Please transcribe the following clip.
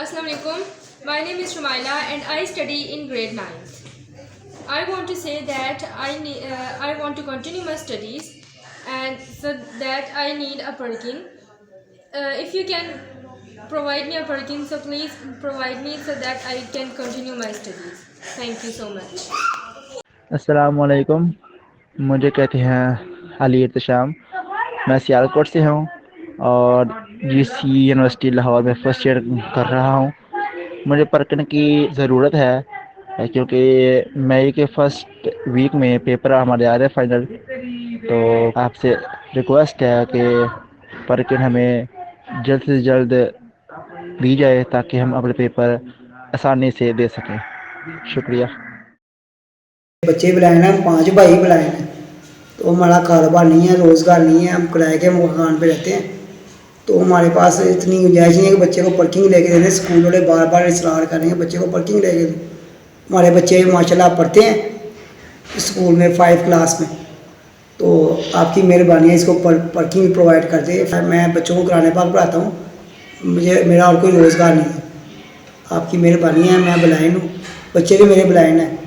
Assalamu alaikum. My name is Shumaila and I study in grade 9th. I want to say that I want to continue my studies, and so that I need a parking. If you can provide me a parking, so please provide me so that I can continue my studies. Thank you so much. अस्सलाम वालेकुम। मुझे कहते हैं अली इर्तिशाम। मैं सियालकोट से हूँ और GC university Lahore में फ़र्स्ट ईयर कर रहा हूँ। मुझे पर्कन की ज़रूरत है क्योंकि मई के फर्स्ट वीक में पेपर हमारे आ रहे हैं फाइनल। तो आपसे रिक्वेस्ट है कि पर्कन हमें जल्द से जल्द दी जाए ताकि हम अपने पेपर आसानी से दे सकें। शुक्रिया। बच्चे बुलाए हैं, 5 भाई बुलाए हैं, तो हमारा कारोबार नहीं है, रोज़गार नहीं है, हम किराए के मकान पे रहते हैं, तो हमारे पास इतनी गुंजाइश नहीं है कि बच्चे को पार्किंग लेके दे दें। स्कूल वाले बार बार इसरार कर रहे हैं बच्चे को पार्किंग लेके दो। हमारे बच्चे माशाल्लाह पढ़ते हैं स्कूल में 5 क्लास में, तो आपकी मेहरबानी है इसको पार्किंग प्रोवाइड कर दे। मैं बच्चों को कुरान पाक पढ़ाता हूँ, मेरा और कोई रोज़गार नहीं है, आपकी मेहरबानी है। मैं ब्लाइंड हूँ, बच्चे भी मेरे ब्लाइंड हैं।